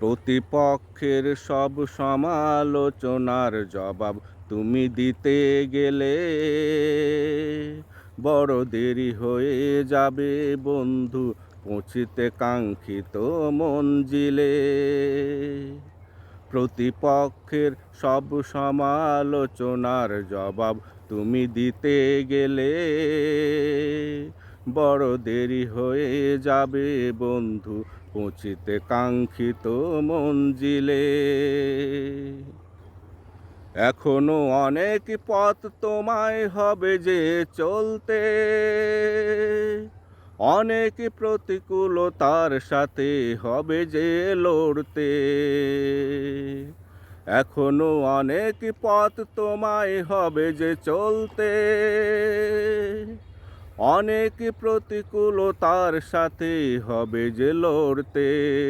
প্রতিপক্ষের সব সমালোচনার জবাব তুমি দিতে গেলে বড় দেরি হয়ে যাবে বন্ধু পৌঁছিতে কাঙ্ক্ষিত মঞ্জিলে। প্রতিপক্ষের সব সমালোচনার জবাব তুমি দিতে গেলে বড় দেরি হয়ে যাবে বন্ধু পৌঁছিতে কাঙ্ক্ষিত মঞ্জিলে। এখনো অনেক পথ তোমায় হবে যে চলতে, অনেক প্রতিকূলতার সাথে হবে যে লড়তে। এখনো অনেক পথ তোমায় হবে যে চলতে, অনেক প্রতিকূলতার সাথে হবে যে লড়তে।